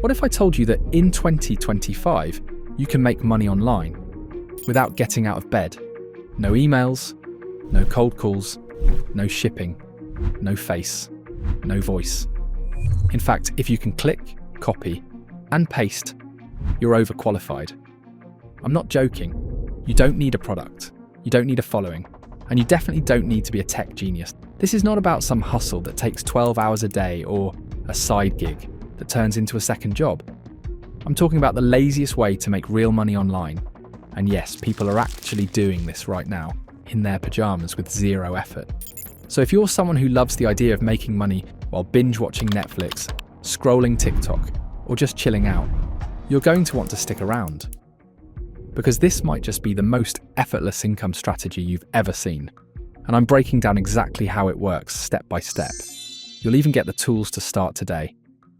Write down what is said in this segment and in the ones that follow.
What if I told you that in 2025, you can make money online without getting out of bed? No emails, no cold calls, no shipping, no face, no voice. In fact, if you can click, copy, and paste, you're overqualified. I'm not joking. You don't need a product. You don't need a following. And you definitely don't need to be a tech genius. This is not about some hustle that takes 12 hours a day or a side gig that turns into a second job. I'm talking about the laziest way to make real money online. And yes, people are actually doing this right now, in their pajamas with zero effort. So if you're someone who loves the idea of making money while binge watching Netflix, scrolling TikTok, or just chilling out, you're going to want to stick around. Because this might just be the most effortless income strategy you've ever seen. And I'm breaking down exactly how it works step by step. You'll even get the tools to start today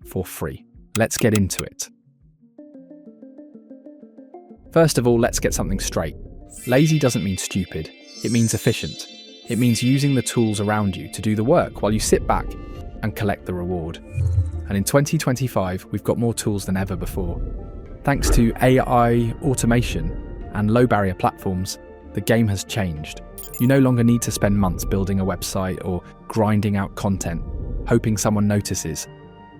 for free. Let's get into it. First of all, let's get something straight. Lazy doesn't mean stupid. It means efficient. It means using the tools around you to do the work while you sit back and collect the reward. And in 2025, we've got more tools than ever before. Thanks to AI, automation, and low-barrier platforms, the game has changed. You no longer need to spend months building a website or grinding out content, hoping someone notices.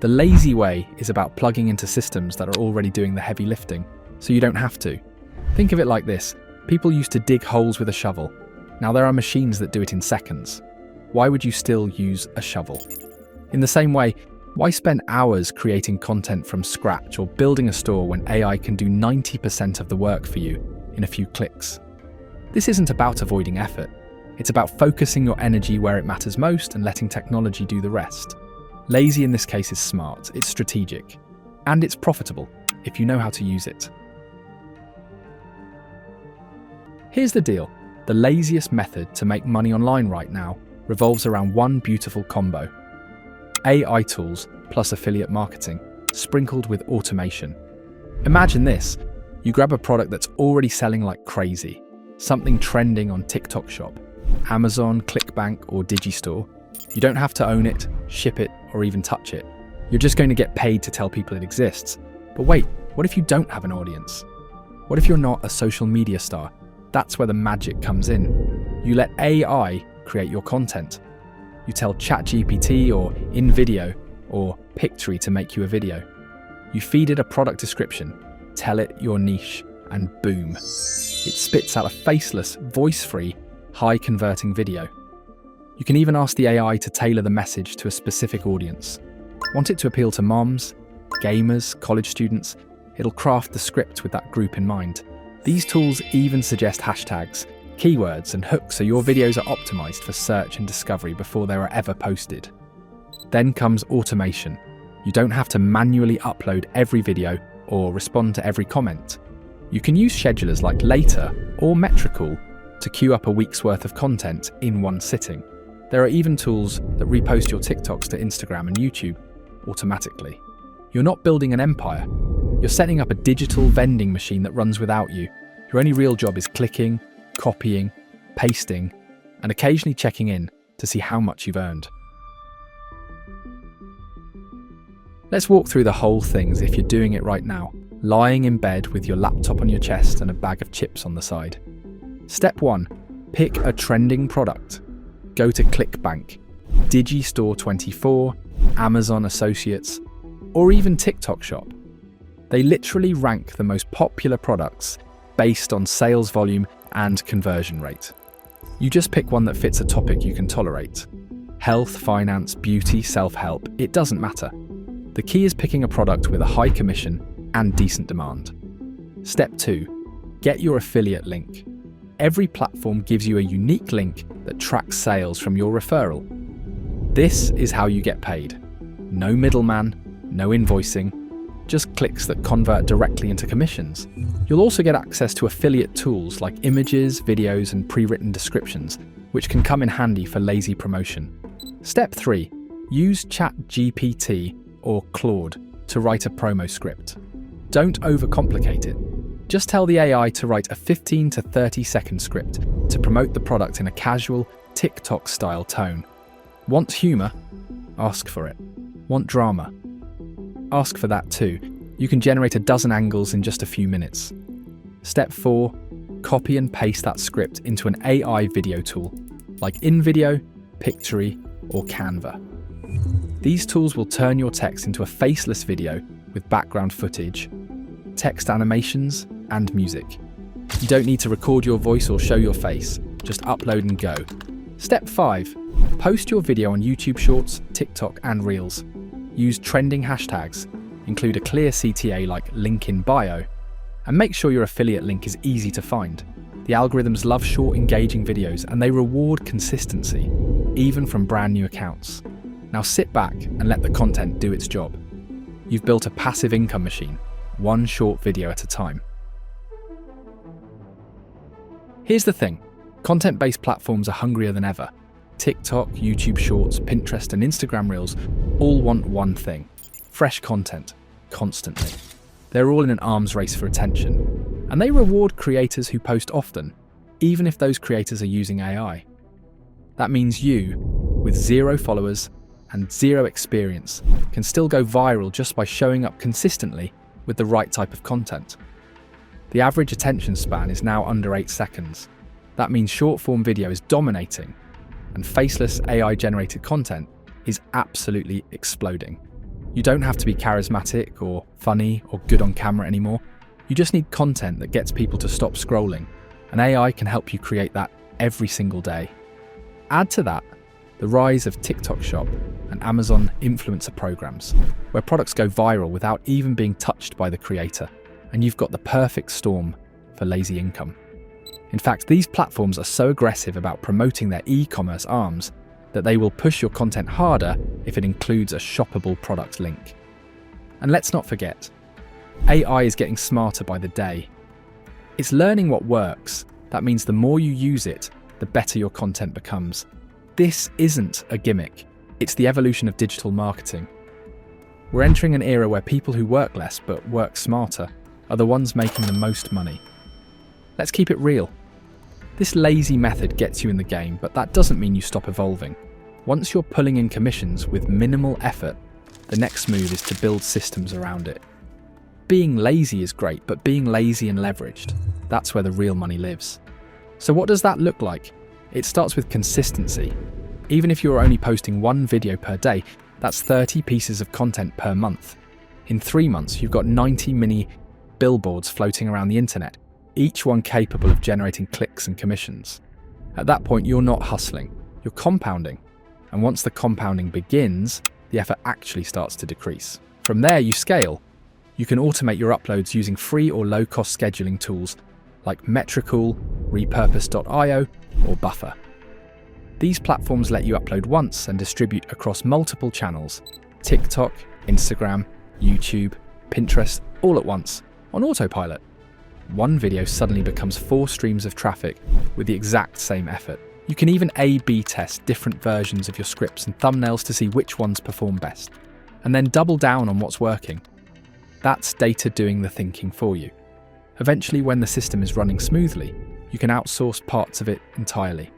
The lazy way is about plugging into systems that are already doing the heavy lifting, so you don't have to. Think of it like this. People used to dig holes with a shovel. Now there are machines that do it in seconds. Why would you still use a shovel? In the same way, why spend hours creating content from scratch or building a store when AI can do 90% of the work for you in a few clicks? This isn't about avoiding effort. It's about focusing your energy where it matters most and letting technology do the rest. Lazy in this case is smart, it's strategic, and it's profitable if you know how to use it. Here's the deal. The laziest method to make money online right now revolves around one beautiful combo. AI tools plus affiliate marketing, sprinkled with automation. Imagine this. You grab a product that's already selling like crazy, something trending on TikTok Shop, Amazon, ClickBank, or Digistore. You don't have to own it, ship it, or even touch it. You're just going to get paid to tell people it exists. But wait, what if you don't have an audience? What if you're not a social media star? That's where the magic comes in. You let AI create your content. You tell ChatGPT or InVideo or Pictory to make you a video. You feed it a product description, tell it your niche, and boom. It spits out a faceless, voice-free, high-converting video. You can even ask the AI to tailor the message to a specific audience. Want it to appeal to moms, gamers, college students? It'll craft the script with that group in mind. These tools even suggest hashtags, keywords, and hooks so your videos are optimized for search and discovery before they are ever posted. Then comes automation. You don't have to manually upload every video or respond to every comment. You can use schedulers like Later or Metricool to queue up a week's worth of content in one sitting. There are even tools that repost your TikToks to Instagram and YouTube automatically. You're not building an empire. You're setting up a digital vending machine that runs without you. Your only real job is clicking, copying, pasting, and occasionally checking in to see how much you've earned. Let's walk through the whole thing as if you're doing it right now, lying in bed with your laptop on your chest and a bag of chips on the side. Step 1. Pick a trending product. Go to ClickBank, Digistore24, Amazon Associates, or even TikTok Shop. They literally rank the most popular products based on sales volume and conversion rate. You just pick one that fits a topic you can tolerate. Health, finance, beauty, self-help, it doesn't matter. The key is picking a product with a high commission and decent demand. Step 2. Get your affiliate link. Every platform gives you a unique link that tracks sales from your referral. This is how you get paid. No middleman, no invoicing, just clicks that convert directly into commissions. You'll also get access to affiliate tools like images, videos, and pre-written descriptions, which can come in handy for lazy promotion. Step 3. Use ChatGPT or Claude to write a promo script. Don't overcomplicate it. Just tell the AI to write a 15 to 30-second script to promote the product in a casual, TikTok-style tone. Want humor? Ask for it. Want drama? Ask for that too. You can generate a dozen angles in just a few minutes. Step 4. Copy and paste that script into an AI video tool, like InVideo, Pictory, or Canva. These tools will turn your text into a faceless video with background footage, text animations, and music. You don't need to record your voice or show your face, just upload and go. Step 5. Post your video on YouTube Shorts, TikTok, and Reels. Use trending hashtags, include a clear CTA like link in bio, and make sure your affiliate link is easy to find. The algorithms love short, engaging videos, and they reward consistency, even from brand new accounts. Now sit back and let the content do its job. You've built a passive income machine, one short video at a time. Here's the thing, content-based platforms are hungrier than ever. TikTok, YouTube Shorts, Pinterest, and Instagram Reels all want one thing: fresh content, constantly. They're all in an arms race for attention, and they reward creators who post often, even if those creators are using AI. That means you, with 0 followers and 0 experience, can still go viral just by showing up consistently with the right type of content. The average attention span is now under 8 seconds. That means short-form video is dominating, and faceless AI-generated content is absolutely exploding. You don't have to be charismatic or funny or good on camera anymore. You just need content that gets people to stop scrolling, and AI can help you create that every single day. Add to that the rise of TikTok Shop and Amazon influencer programs, where products go viral without even being touched by the creator, and you've got the perfect storm for lazy income. In fact, these platforms are so aggressive about promoting their e-commerce arms that they will push your content harder if it includes a shoppable product link. And let's not forget, AI is getting smarter by the day. It's learning what works. That means the more you use it, the better your content becomes. This isn't a gimmick. It's the evolution of digital marketing. We're entering an era where people who work less but work smarter are the ones making the most money. Let's keep it real. This lazy method gets you in the game, but that doesn't mean you stop evolving. Once you're pulling in commissions with minimal effort, the next move is to build systems around it. Being lazy is great, but being lazy and leveraged, that's where the real money lives. So what does that look like? It starts with consistency. Even if you're only posting 1 video per day, that's 30 pieces of content per month. In 3 months, you've got 90 mini billboards floating around the internet, each one capable of generating clicks and commissions. At that point, you're not hustling, you're compounding. And once the compounding begins, the effort actually starts to decrease. From there, you scale. You can automate your uploads using free or low-cost scheduling tools like Metricool, Repurpose.io, or Buffer. These platforms let you upload once and distribute across multiple channels: TikTok, Instagram, YouTube, Pinterest, all at once, on autopilot. One video suddenly becomes 4 streams of traffic with the exact same effort. You can even A/B test different versions of your scripts and thumbnails to see which ones perform best, and then double down on what's working. That's data doing the thinking for you. Eventually, when the system is running smoothly, you can outsource parts of it entirely.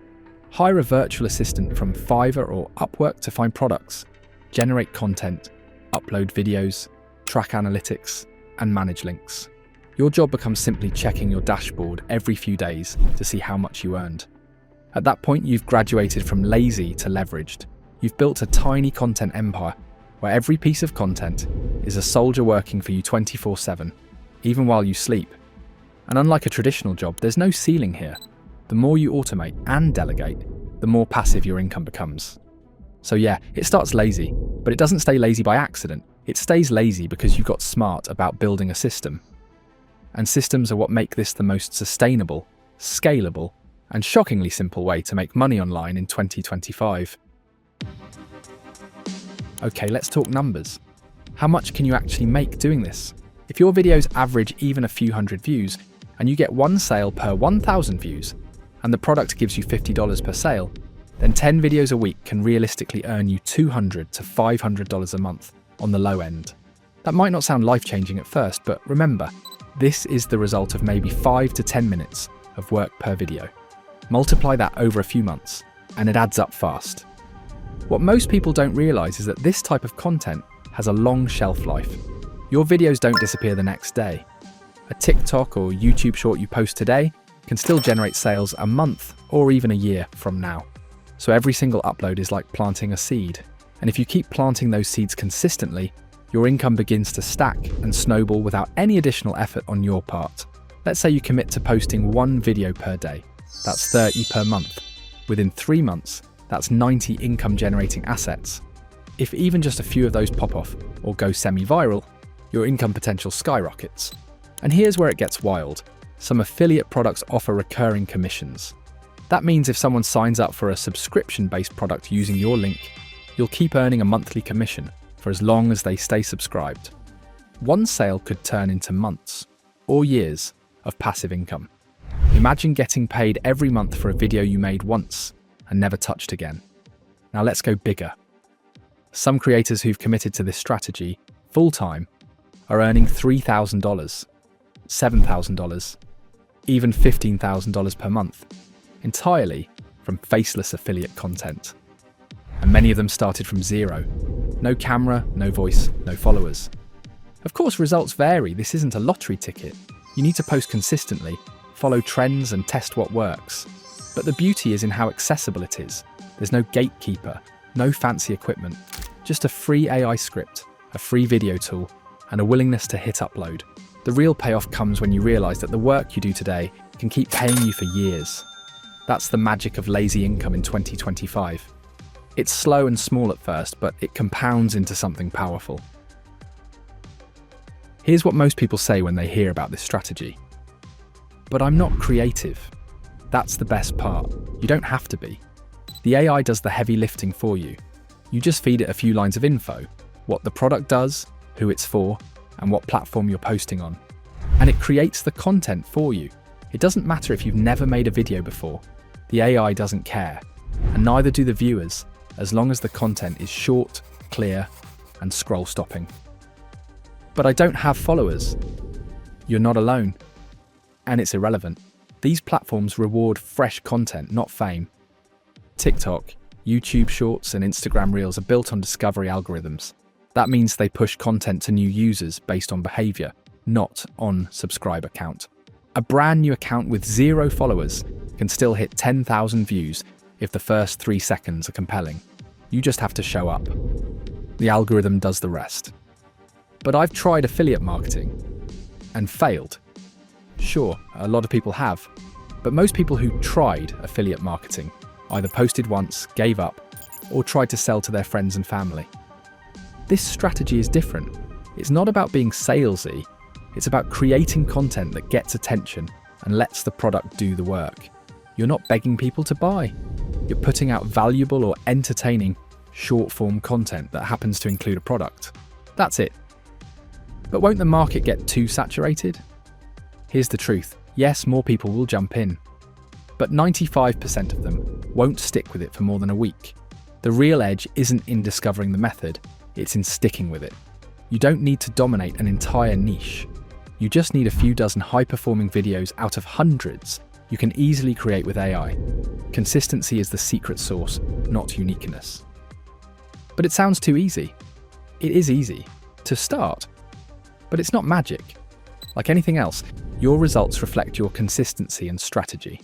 Hire a virtual assistant from Fiverr or Upwork to find products, generate content, upload videos, track analytics, and manage links. Your job becomes simply checking your dashboard every few days to see how much you earned. At that point, you've graduated from lazy to leveraged. You've built a tiny content empire where every piece of content is a soldier working for you 24/7, even while you sleep. And unlike a traditional job, there's no ceiling here. The more you automate and delegate, the more passive your income becomes. So yeah, it starts lazy, but it doesn't stay lazy by accident. It stays lazy because you got smart about building a system. And systems are what make this the most sustainable, scalable, and shockingly simple way to make money online in 2025. Okay, let's talk numbers. How much can you actually make doing this? If your videos average even a few hundred views, and you get 1 sale per 1,000 views, and the product gives you $50 per sale, then 10 videos a week can realistically earn you $200 to $500 a month on the low end. That might not sound life-changing at first, but remember, this is the result of maybe 5 to 10 minutes of work per video. Multiply that over a few months, and it adds up fast. What most people don't realize is that this type of content has a long shelf life. Your videos don't disappear the next day. A TikTok or YouTube short you post today can still generate sales a month or even a year from now. So every single upload is like planting a seed. And if you keep planting those seeds consistently, your income begins to stack and snowball without any additional effort on your part. Let's say you commit to posting 1 video per day. That's 30 per month. Within 3 months, that's 90 income-generating assets. If even just a few of those pop off or go semi-viral, your income potential skyrockets. And here's where it gets wild. Some affiliate products offer recurring commissions. That means if someone signs up for a subscription-based product using your link, you'll keep earning a monthly commission for as long as they stay subscribed. One sale could turn into months or years of passive income. Imagine getting paid every month for a video you made once and never touched again. Now let's go bigger. Some creators who've committed to this strategy full-time are earning $3,000, $7,000, even $15,000 per month, entirely from faceless affiliate content. And many of them started from zero. No camera, no voice, no followers. Of course, results vary. This isn't a lottery ticket. You need to post consistently, follow trends and test what works. But the beauty is in how accessible it is. There's no gatekeeper, no fancy equipment, just a free AI script, a free video tool, and a willingness to hit upload. The real payoff comes when you realize that the work you do today can keep paying you for years. That's the magic of lazy income in 2025. It's slow and small at first, but it compounds into something powerful. Here's what most people say when they hear about this strategy. But I'm not creative. That's the best part. You don't have to be. The AI does the heavy lifting for you. You just feed it a few lines of info, what the product does, who it's for, and what platform you're posting on. And it creates the content for you. It doesn't matter if you've never made a video before. The AI doesn't care, and neither do the viewers, as long as the content is short, clear, and scroll stopping. But I don't have followers. You're not alone. And it's irrelevant. These platforms reward fresh content, not fame. TikTok, YouTube Shorts, and Instagram Reels are built on discovery algorithms. That means they push content to new users based on behavior, not on subscriber count. A brand new account with 0 followers can still hit 10,000 views if the first 3 seconds are compelling. You just have to show up. The algorithm does the rest. But I've tried affiliate marketing and failed. Sure, a lot of people have, but most people who tried affiliate marketing either posted once, gave up, or tried to sell to their friends and family. This strategy is different. It's not about being salesy, it's about creating content that gets attention and lets the product do the work. You're not begging people to buy. You're putting out valuable or entertaining short-form content that happens to include a product. That's it. But won't the market get too saturated? Here's the truth. Yes, more people will jump in, but 95% of them won't stick with it for more than a week. The real edge isn't in discovering the method, it's in sticking with it. You don't need to dominate an entire niche. You just need a few dozen high-performing videos out of hundreds you can easily create with AI. Consistency is the secret sauce, not uniqueness. But it sounds too easy. It is easy to start, but it's not magic. Like anything else, your results reflect your consistency and strategy.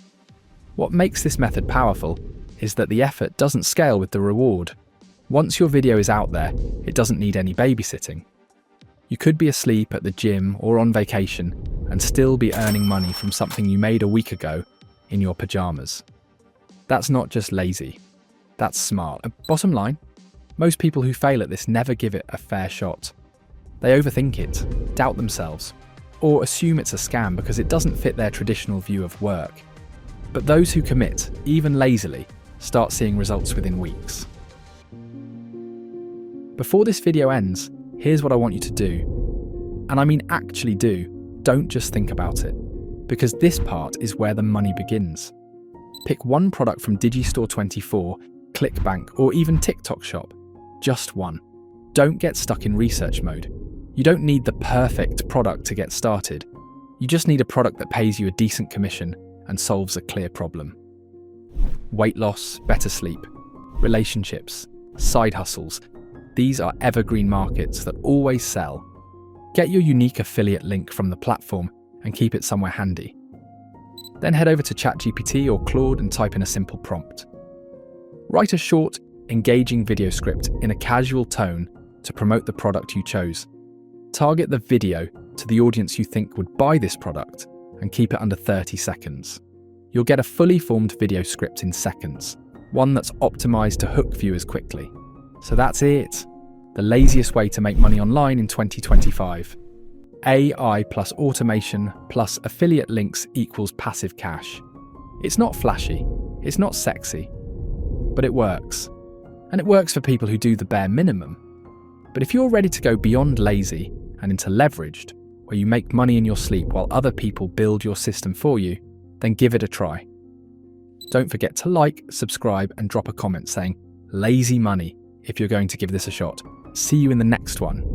What makes this method powerful is that the effort doesn't scale with the reward. Once your video is out there, it doesn't need any babysitting. You could be asleep at the gym or on vacation and still be earning money from something you made a week ago in your pajamas. That's not just lazy, that's smart. Bottom line, most people who fail at this never give it a fair shot. They overthink it, doubt themselves, or assume it's a scam because it doesn't fit their traditional view of work. But those who commit, even lazily, start seeing results within weeks. Before this video ends, here's what I want you to do. And I mean actually do, don't just think about it. Because this part is where the money begins. Pick one product from Digistore24, ClickBank, or even TikTok Shop. Just one. Don't get stuck in research mode. You don't need the perfect product to get started. You just need a product that pays you a decent commission and solves a clear problem. Weight loss, better sleep, relationships, side hustles. These are evergreen markets that always sell. Get your unique affiliate link from the platform and keep it somewhere handy. Then head over to ChatGPT or Claude and type in a simple prompt. Write a short, engaging video script in a casual tone to promote the product you chose. Target the video to the audience you think would buy this product and keep it under 30 seconds. You'll get a fully formed video script in seconds, one that's optimized to hook viewers quickly. So that's it. The laziest way to make money online in 2025. AI plus automation plus affiliate links equals passive cash. It's not flashy, it's not sexy, but it works. And it works for people who do the bare minimum. But if you're ready to go beyond lazy and into leveraged, where you make money in your sleep while other people build your system for you, then give it a try. Don't forget to like, subscribe, and drop a comment saying "lazy money" if you're going to give this a shot. See you in the next one.